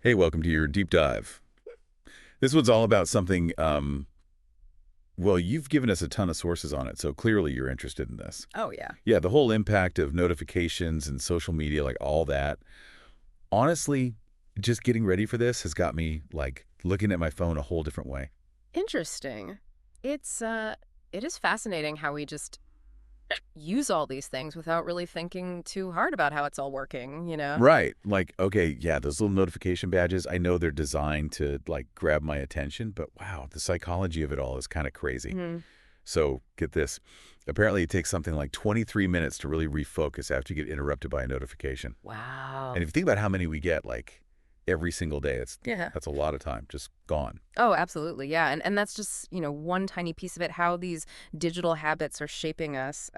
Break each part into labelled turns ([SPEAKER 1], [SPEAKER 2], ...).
[SPEAKER 1] Hey, welcome to your deep dive. This one's all about something, well, you've given us a ton of sources on it, so clearly you're interested in this.
[SPEAKER 2] Oh, yeah.
[SPEAKER 1] Yeah, the whole impact of notifications and social media, like all that. Honestly, just getting ready for this has got me, like, looking at my phone a whole different way.
[SPEAKER 2] Interesting. It's it is fascinating how we just use all these things without really thinking too hard about how it's all working?
[SPEAKER 1] Right. Like, okay, yeah, those little notification badges, I know they're designed to, like, grab my attention, but wow, the psychology of it all is kind of crazy.
[SPEAKER 2] Hmm.
[SPEAKER 1] So get this. Apparently, it takes something like 23 minutes to really refocus after you get interrupted by a notification. And
[SPEAKER 2] Wow.
[SPEAKER 1] if you think about how many we get, like every single day,
[SPEAKER 2] Yeah.
[SPEAKER 1] that's a lot of time just gone.
[SPEAKER 2] Oh, absolutely. Yeah. And that's just one tiny piece of it, how these digital habits are shaping us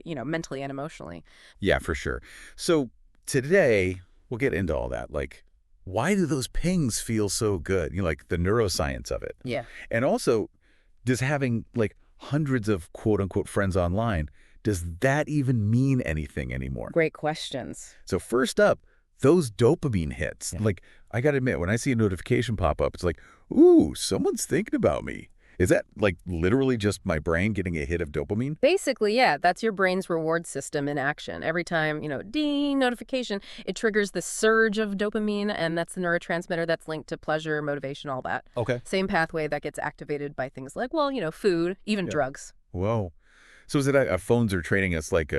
[SPEAKER 2] mentally and emotionally.
[SPEAKER 1] Yeah, for sure. So today, we'll get into all that. Like, why do those pings feel so good? Like the neuroscience of it.
[SPEAKER 2] Yeah.
[SPEAKER 1] And also, does having like hundreds of quote unquote friends online, does that even mean anything anymore?
[SPEAKER 2] Great questions.
[SPEAKER 1] So first up, those dopamine hits.
[SPEAKER 2] Yeah.
[SPEAKER 1] Like, I gotta admit, when I see a notification pop up, it's like, ooh, someone's thinking about me. Is that like literally just my brain getting a hit of dopamine?
[SPEAKER 2] Basically, yeah, that's your brain's reward system in action. Every time ding, notification, it triggers the surge of dopamine, and that's the neurotransmitter that's linked to pleasure, motivation, all that.
[SPEAKER 1] Okay.
[SPEAKER 2] Same pathway that gets activated by things like, well, food, even
[SPEAKER 1] Yeah.
[SPEAKER 2] drugs.
[SPEAKER 1] Whoa. So is it phones are training us like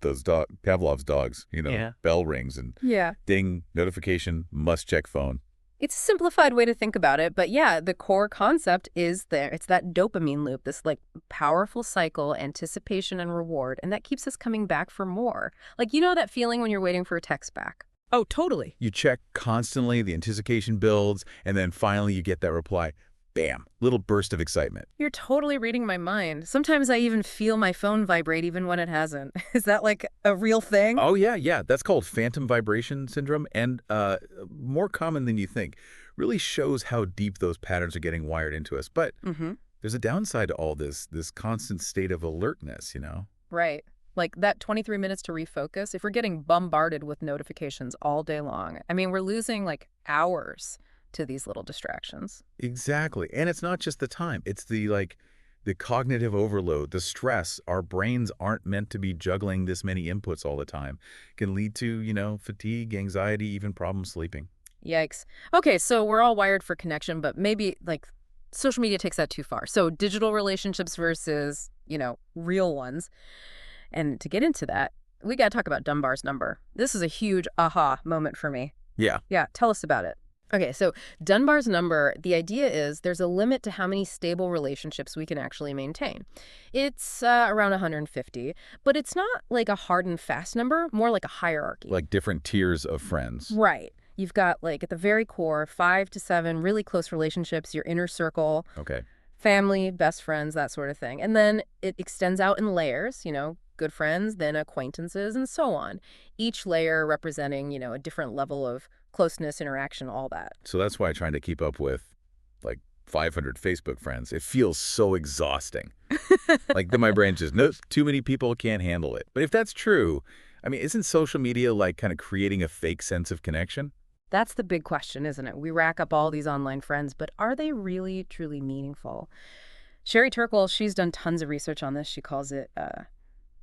[SPEAKER 1] those Pavlov's dogs,
[SPEAKER 2] Yeah.
[SPEAKER 1] bell rings and
[SPEAKER 2] Yeah.
[SPEAKER 1] ding, notification, must check phone.
[SPEAKER 2] It's a simplified way to think about it, but yeah, the core concept is there. It's that dopamine loop, this like powerful cycle, anticipation and reward, and that keeps us coming back for more. Like, that feeling when you're waiting for a text back. Oh, totally.
[SPEAKER 1] You check constantly, the anticipation builds, and then finally you get that reply. Bam, little burst of excitement.
[SPEAKER 2] You're totally reading my mind. Sometimes I even feel my phone vibrate even when it hasn't. Is that like a real thing?
[SPEAKER 1] Oh, yeah, yeah. That's called phantom vibration syndrome, and more common than you think. Really shows how deep those patterns are getting wired into us. But
[SPEAKER 2] Mm-hmm.
[SPEAKER 1] there's a downside to all this constant state of alertness.
[SPEAKER 2] Right. Like that 23 minutes to refocus, if we're getting bombarded with notifications all day long, I mean, we're losing like hours to these little distractions.
[SPEAKER 1] Exactly. And it's not just the time. It's the cognitive overload, the stress. Our brains aren't meant to be juggling this many inputs all the time. Can lead to fatigue, anxiety, even problems sleeping.
[SPEAKER 2] Yikes. Okay, so we're all wired for connection, but maybe like social media takes that too far. So digital relationships versus real ones. And to get into that, we got to talk about Dunbar's number. This is a huge aha moment for me.
[SPEAKER 1] Yeah.
[SPEAKER 2] Yeah, tell us about it. Okay, so Dunbar's number, the idea is there's a limit to how many stable relationships we can actually maintain. It's around 150, but it's not like a hard and fast number, more like a hierarchy.
[SPEAKER 1] Like different tiers of friends.
[SPEAKER 2] Right. You've got, like, at the very core, 5 to 7 really close relationships, your inner circle,
[SPEAKER 1] Okay.
[SPEAKER 2] family, best friends, that sort of thing. And then it extends out in layers, good friends, then acquaintances, and so on. Each layer representing a different level of closeness, interaction, all that.
[SPEAKER 1] So that's why trying to keep up with like 500 Facebook friends, it feels so exhausting. Like then my brain just, no, too many people can't handle it. But if that's true, I mean, isn't social media like kind of creating a fake sense of connection?
[SPEAKER 2] That's the big question, isn't it? We rack up all these online friends, but are they really, truly meaningful? Sherry Turkle, she's done tons of research on this. She calls it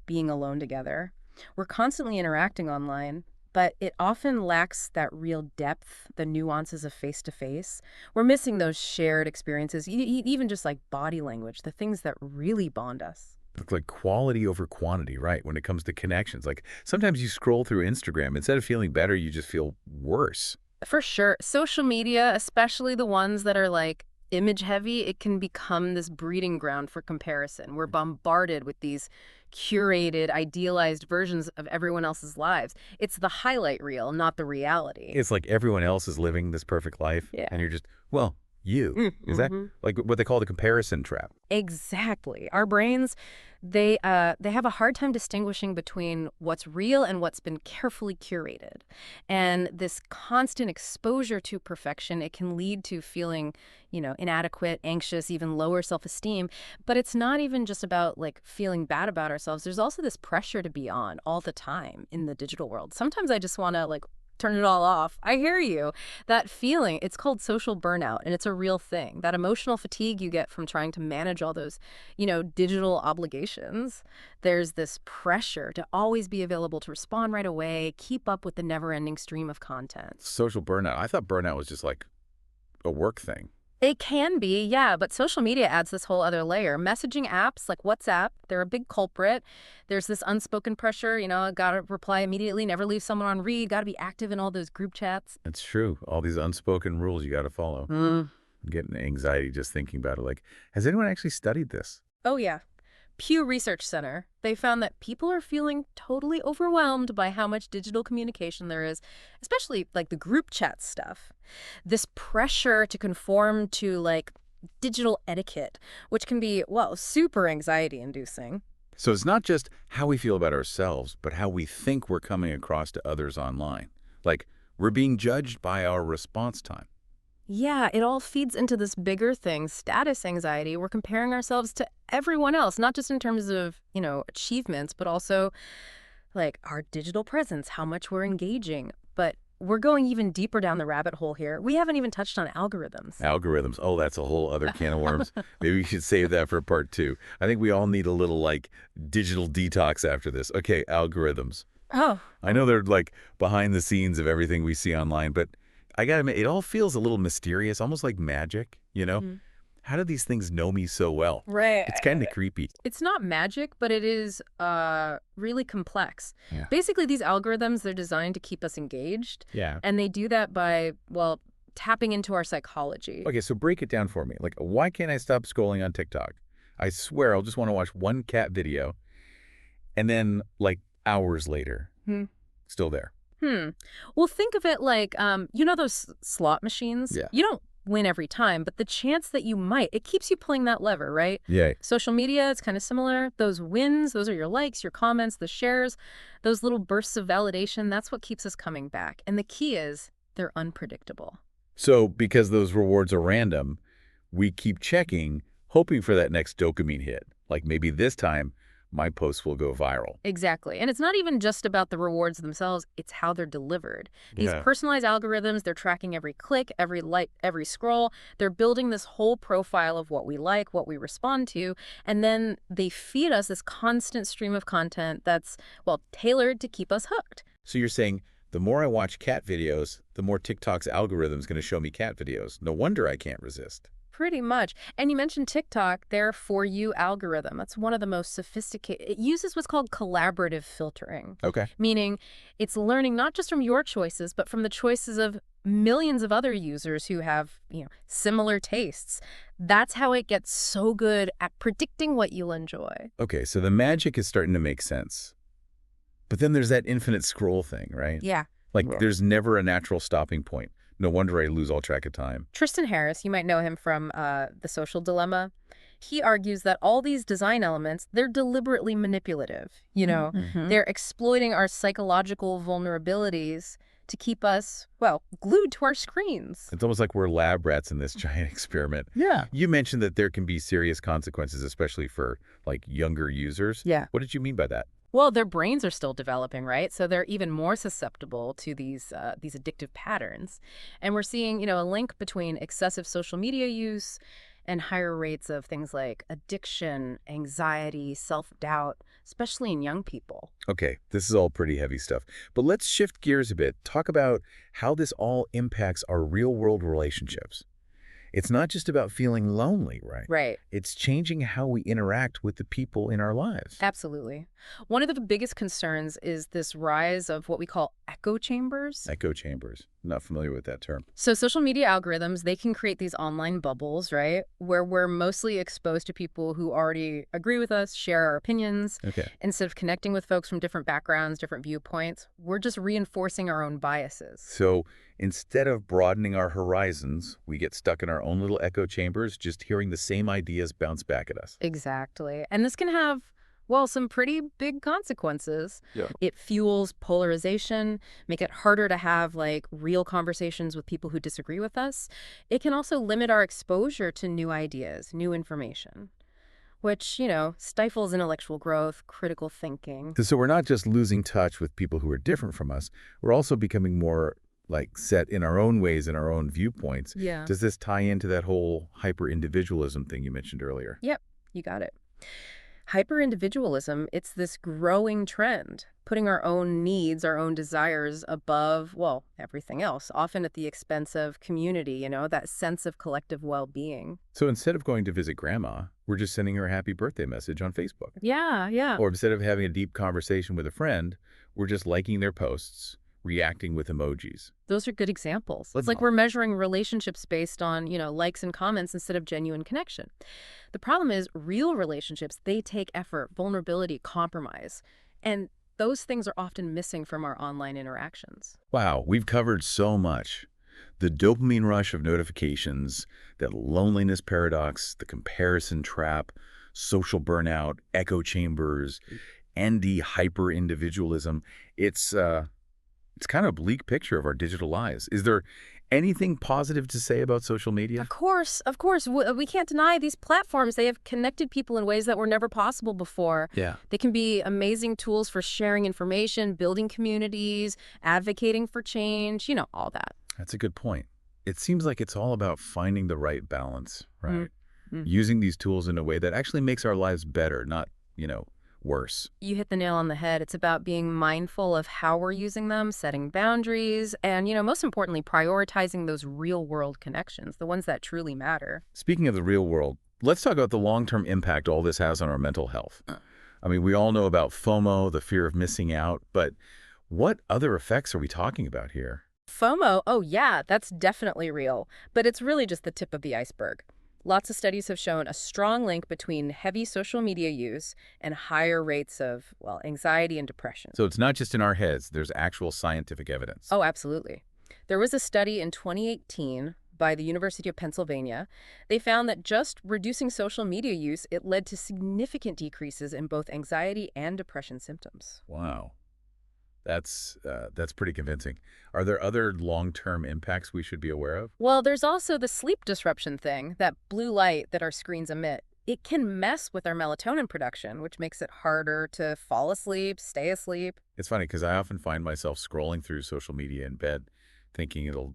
[SPEAKER 2] being alone together. We're constantly interacting online, but it often lacks that real depth, the nuances of face to face. We're missing those shared experiences, even just like body language, the things that really bond us.
[SPEAKER 1] Like quality over quantity, right? When it comes to connections. Like sometimes you scroll through Instagram, instead of feeling better, you just feel worse.
[SPEAKER 2] For sure. Social media, especially the ones that are like image heavy, it can become this breeding ground for comparison. We're bombarded with these curated, idealized versions of everyone else's lives. It's the highlight reel, not the reality.
[SPEAKER 1] It's like everyone else is living this perfect life,
[SPEAKER 2] Yeah.
[SPEAKER 1] and you're just, well, you. Is that
[SPEAKER 2] Mm-hmm.
[SPEAKER 1] like what they call the comparison trap?
[SPEAKER 2] Exactly. Our brains, they have a hard time distinguishing between what's real and what's been carefully curated. And this constant exposure to perfection, it can lead to feeling inadequate, anxious, even lower self-esteem. But it's not even just about like feeling bad about ourselves. There's also this pressure to be on all the time in the digital world. Sometimes I just want to like turn it all off. I hear you. That feeling, it's called social burnout, and it's a real thing. That emotional fatigue you get from trying to manage all those, digital obligations. There's this pressure to always be available to respond right away, keep up with the never-ending stream of content.
[SPEAKER 1] Social burnout. I thought burnout was just like a work thing.
[SPEAKER 2] It can be, yeah, but social media adds this whole other layer. Messaging apps like WhatsApp, they're a big culprit. There's this unspoken pressure, gotta reply immediately, never leave someone on read, gotta be active in all those group chats.
[SPEAKER 1] It's true. All these unspoken rules you got to follow. I'm getting anxiety just thinking about it. Like, has anyone actually studied this?
[SPEAKER 2] Oh, yeah. Pew Research Center, they found that people are feeling totally overwhelmed by how much digital communication there is, especially like the group chat stuff. This pressure to conform to like digital etiquette, which can be, well, super anxiety inducing.
[SPEAKER 1] So it's not just how we feel about ourselves, but how we think we're coming across to others online. Like, we're being judged by our response time.
[SPEAKER 2] Yeah, it all feeds into this bigger thing, status anxiety. We're comparing ourselves to everyone else, not just in terms of, achievements, but also like our digital presence, how much we're engaging. But we're going even deeper down the rabbit hole here. We haven't even touched on algorithms.
[SPEAKER 1] Algorithms. Oh, that's a whole other can of worms. Maybe we should save that for part 2. I think we all need a little like digital detox after this. Okay, algorithms.
[SPEAKER 2] Oh.
[SPEAKER 1] I know they're like behind the scenes of everything we see online, but I gotta admit, it all feels a little mysterious, almost like magic, How do these things know me so well?
[SPEAKER 2] Right.
[SPEAKER 1] It's kind of creepy.
[SPEAKER 2] It's not magic, but it is really complex.
[SPEAKER 1] Yeah.
[SPEAKER 2] Basically, these algorithms, they're designed to keep us engaged.
[SPEAKER 1] Yeah.
[SPEAKER 2] And they do that by, well, tapping into our psychology.
[SPEAKER 1] Okay, so break it down for me. Like, why can't I stop scrolling on TikTok? I swear I'll just want to watch one cat video, and then, like, hours later, still there.
[SPEAKER 2] Well, think of it like, those slot machines?
[SPEAKER 1] Yeah.
[SPEAKER 2] You don't win every time, but the chance that you might, it keeps you pulling that lever, right?
[SPEAKER 1] Yeah.
[SPEAKER 2] Social media, it's kind of similar. Those wins, those are your likes, your comments, the shares, those little bursts of validation, that's what keeps us coming back. And the key is they're unpredictable.
[SPEAKER 1] So because those rewards are random, we keep checking, hoping for that next dopamine hit. Like maybe this time, my post will go viral.
[SPEAKER 2] Exactly. And it's not even just about the rewards themselves, it's how they're delivered. These personalized algorithms, they're tracking every click, every like, every scroll. They're building this whole profile of what we like, what we respond to, and then they feed us this constant stream of content that's, well, tailored to keep us hooked.
[SPEAKER 1] So you're saying the more I watch cat videos, the more TikTok's algorithm is going to show me cat videos. No wonder I can't resist.
[SPEAKER 2] Pretty much. And you mentioned TikTok, their For You algorithm. That's one of the most sophisticated. It uses what's called collaborative filtering.
[SPEAKER 1] Okay.
[SPEAKER 2] Meaning it's learning not just from your choices, but from the choices of millions of other users who have, similar tastes. That's how it gets so good at predicting what you'll enjoy.
[SPEAKER 1] Okay, so the magic is starting to make sense. But then there's that infinite scroll thing, right?
[SPEAKER 2] Yeah.
[SPEAKER 1] Like there's never a natural stopping point. No wonder I lose all track of time.
[SPEAKER 2] Tristan Harris, you might know him from The Social Dilemma. He argues that all these design elements, they're deliberately manipulative. They're exploiting our psychological vulnerabilities to keep us, well, glued to our screens.
[SPEAKER 1] It's almost like we're lab rats in this giant experiment.
[SPEAKER 3] Yeah.
[SPEAKER 1] You mentioned that there can be serious consequences, especially for like younger users.
[SPEAKER 2] Yeah.
[SPEAKER 1] What did you mean by that?
[SPEAKER 2] Well, their brains are still developing, right? So they're even more susceptible to these addictive patterns. And we're seeing, a link between excessive social media use and higher rates of things like addiction, anxiety, self-doubt, especially in young people.
[SPEAKER 1] Okay, this is all pretty heavy stuff. But let's shift gears a bit. Talk about how this all impacts our real-world relationships. It's not just about feeling lonely, right?
[SPEAKER 2] Right.
[SPEAKER 1] It's changing how we interact with the people in our lives.
[SPEAKER 2] Absolutely. One of the biggest concerns is this rise of what we call echo chambers.
[SPEAKER 1] Echo chambers. Not familiar with that term.
[SPEAKER 2] So social media algorithms, they can create these online bubbles, right? Where we're mostly exposed to people who already agree with us, share our opinions.
[SPEAKER 1] Okay.
[SPEAKER 2] Instead of connecting with folks from different backgrounds, different viewpoints, we're just reinforcing our own biases.
[SPEAKER 1] So instead of broadening our horizons, we get stuck in our own little echo chambers, just hearing the same ideas bounce back at us.
[SPEAKER 2] Exactly. And this can have, well, some pretty big consequences.
[SPEAKER 1] Yeah.
[SPEAKER 2] It fuels polarization, make it harder to have real conversations with people who disagree with us. It can also limit our exposure to new ideas, new information. which, stifles intellectual growth, critical thinking.
[SPEAKER 1] So we're not just losing touch with people who are different from us, we're also becoming more like set in our own ways and our own viewpoints.
[SPEAKER 2] Yeah.
[SPEAKER 1] Does this tie into that whole hyper-individualism thing you mentioned earlier?
[SPEAKER 2] Yep, you got it. Hyper-individualism, it's this growing trend, putting our own needs, our own desires above, well, everything else, often at the expense of community, that sense of collective well-being.
[SPEAKER 1] So instead of going to visit grandma, we're just sending her a happy birthday message on Facebook.
[SPEAKER 2] Yeah, yeah.
[SPEAKER 1] Or instead of having a deep conversation with a friend, we're just liking their posts, reacting with emojis.
[SPEAKER 2] Those are good examples.
[SPEAKER 1] Let's
[SPEAKER 2] It's like
[SPEAKER 1] not-
[SPEAKER 2] we're measuring relationships based on, likes and comments instead of genuine connection. The problem is real relationships, they take effort, vulnerability, compromise. And those things are often missing from our online interactions.
[SPEAKER 1] Wow, we've covered so much. The dopamine rush of notifications, that loneliness paradox, the comparison trap, social burnout, echo chambers, hyper-individualism. It's kind of a bleak picture of our digital lives. Is there anything positive to say about social media?
[SPEAKER 2] Of course, of course. We can't deny these platforms. They have connected people in ways that were never possible before.
[SPEAKER 1] Yeah.
[SPEAKER 2] They can be amazing tools for sharing information, building communities, advocating for change, all that.
[SPEAKER 1] That's a good point. It seems like it's all about finding the right balance, right?
[SPEAKER 2] Mm.
[SPEAKER 1] Using these tools in a way that actually makes our lives better, not, worse.
[SPEAKER 2] You hit the nail on the head. It's about being mindful of how we're using them, setting boundaries, and, most importantly, prioritizing those real-world connections, the ones that truly matter.
[SPEAKER 1] Speaking of the real world, let's talk about the long-term impact all this has on our mental health. I mean, we all know about FOMO, the fear of missing out, but what other effects are we talking about here?
[SPEAKER 2] FOMO, oh yeah, that's definitely real, but it's really just the tip of the iceberg. Lots of studies have shown a strong link between heavy social media use and higher rates of, well, anxiety and depression.
[SPEAKER 1] So it's not just in our heads, there's actual scientific evidence.
[SPEAKER 2] Oh, absolutely. There was a study in 2018 by the University of Pennsylvania. They found that just reducing social media use, it led to significant decreases in both anxiety and depression symptoms.
[SPEAKER 1] Wow. That's pretty convincing. Are there other long-term impacts we should be aware of?
[SPEAKER 2] Well, there's also the sleep disruption thing, that blue light that our screens emit. It can mess with our melatonin production, which makes it harder to fall asleep, stay asleep.
[SPEAKER 1] It's funny because I often find myself scrolling through social media in bed thinking it'll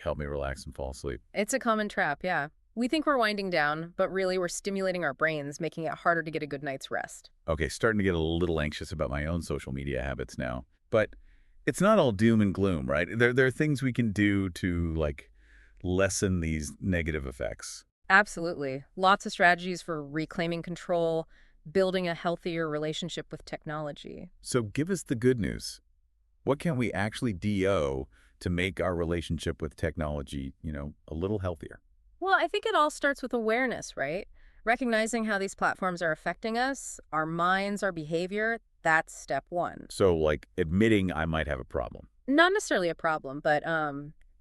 [SPEAKER 1] help me relax and fall asleep.
[SPEAKER 2] It's a common trap, yeah. We think we're winding down, but really we're stimulating our brains, making it harder to get a good night's rest.
[SPEAKER 1] Okay, starting to get a little anxious about my own social media habits now. But it's not all doom and gloom, right? There are things we can do to lessen these negative effects.
[SPEAKER 2] Absolutely. Lots of strategies for reclaiming control, building a healthier relationship with technology.
[SPEAKER 1] So give us the good news. What can we actually do to make our relationship with technology, a little healthier?
[SPEAKER 2] Well, I think it all starts with awareness, right? Recognizing how these platforms are affecting us, our minds, our behavior, that's step one.
[SPEAKER 1] So admitting I might have a problem.
[SPEAKER 2] Not necessarily a problem, but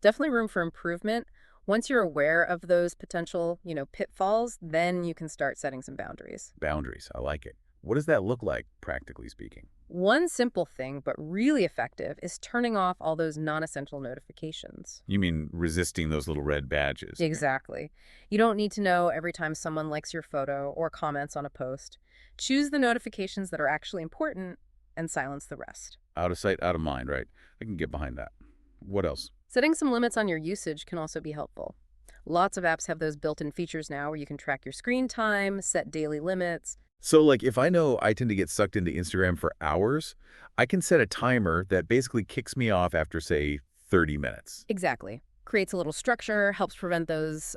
[SPEAKER 2] definitely room for improvement. Once you're aware of those potential, pitfalls, then you can start setting some boundaries.
[SPEAKER 1] Boundaries, I like it. What does that look like, practically speaking?
[SPEAKER 2] One simple thing, but really effective, is turning off all those non-essential notifications.
[SPEAKER 1] You mean resisting those little red badges?
[SPEAKER 2] Exactly. You don't need to know every time someone likes your photo or comments on a post. Choose the notifications that are actually important and silence the rest.
[SPEAKER 1] Out of sight, out of mind, right? I can get behind that. What else?
[SPEAKER 2] Setting some limits on your usage can also be helpful. Lots of apps have those built-in features now where you can track your screen time, set daily limits.
[SPEAKER 1] So if I know I tend to get sucked into Instagram for hours, I can set a timer that basically kicks me off after, say, 30 minutes.
[SPEAKER 2] Exactly. Creates a little structure, helps prevent those,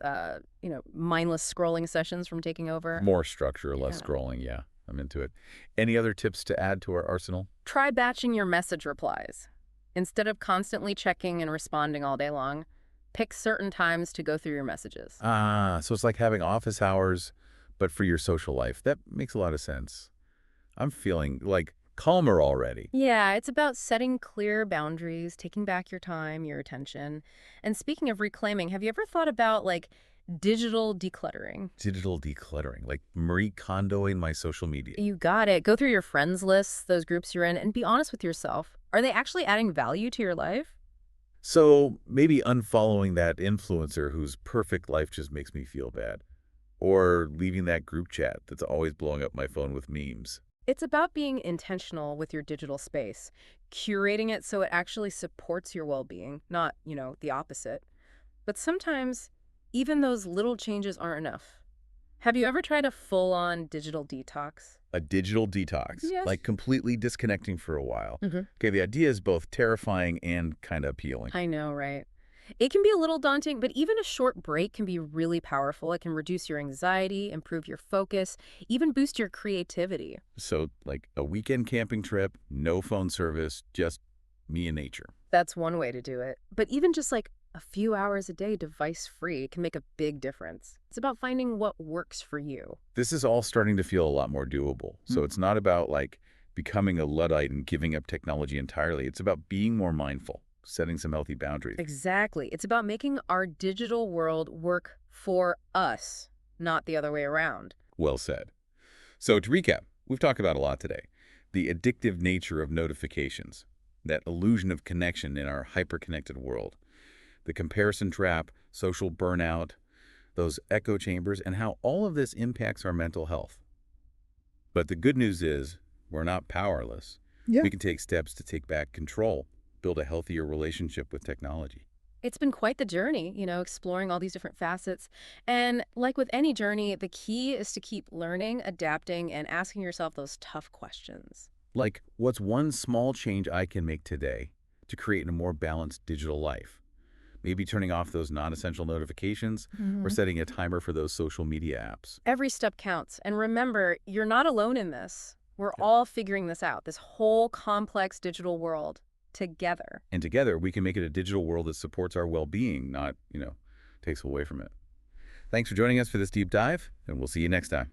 [SPEAKER 2] mindless scrolling sessions from taking over.
[SPEAKER 1] More structure, less
[SPEAKER 2] Yeah.
[SPEAKER 1] scrolling, yeah. I'm into it. Any other tips to add to our arsenal?
[SPEAKER 2] Try batching your message replies. Instead of constantly checking and responding all day long, pick certain times to go through your messages.
[SPEAKER 1] So it's like having office hours, but for your social life. That makes a lot of sense. I'm feeling calmer already.
[SPEAKER 2] Yeah, it's about setting clear boundaries, taking back your time, your attention. And speaking of reclaiming, have you ever thought about digital decluttering?
[SPEAKER 1] Digital decluttering, like Marie Kondoing my social media.
[SPEAKER 2] You got it. Go through your friends lists, those groups you're in, and be honest with yourself. Are they actually adding value to your life?
[SPEAKER 1] So maybe unfollowing that influencer whose perfect life just makes me feel bad. Or leaving that group chat that's always blowing up my phone with memes.
[SPEAKER 2] It's about being intentional with your digital space, curating it so it actually supports your well-being, not, the opposite. But sometimes, even those little changes aren't enough. Have you ever tried a full-on digital detox?
[SPEAKER 1] A digital detox,
[SPEAKER 2] Yes.
[SPEAKER 1] like completely disconnecting for a while.
[SPEAKER 2] Hmm.
[SPEAKER 1] Okay, the idea is both terrifying and kind of appealing.
[SPEAKER 2] I know, right? It can be a little daunting, but even a short break can be really powerful. It can reduce your anxiety, improve your focus, even boost your creativity.
[SPEAKER 1] So, like a weekend camping trip, no phone service, just me and nature.
[SPEAKER 2] That's one way to do it. But even just like a few hours a day device free can make a big difference. It's about finding what works for you.
[SPEAKER 1] This is all starting to feel a lot more doable. So it's not about like becoming a Luddite and giving up technology entirely. It's about being more mindful, setting some healthy boundaries.
[SPEAKER 2] Exactly. It's about making our digital world work for us, not the other way around.
[SPEAKER 1] Well said. So to recap, we've talked about a lot today. The addictive nature of notifications, that illusion of connection in our hyper-connected world, the comparison trap, social burnout, those echo chambers, and how all of this impacts our mental health. But the good news is we're not powerless.
[SPEAKER 2] Yeah.
[SPEAKER 1] We can take steps to take back control, build a healthier relationship with technology.
[SPEAKER 2] It's been quite the journey, exploring all these different facets. And like with any journey, the key is to keep learning, adapting, and asking yourself those tough questions.
[SPEAKER 1] Like, what's one small change I can make today to create a more balanced digital life? Maybe turning off those non-essential notifications or setting a timer for those social media apps.
[SPEAKER 2] Every step counts. And remember, you're not alone in this. We're
[SPEAKER 1] Yeah.
[SPEAKER 2] all figuring this out, this whole complex digital world together.
[SPEAKER 1] And together, we can make it a digital world that supports our well-being, not, takes away from it. Thanks for joining us for this deep dive, and we'll see you next time.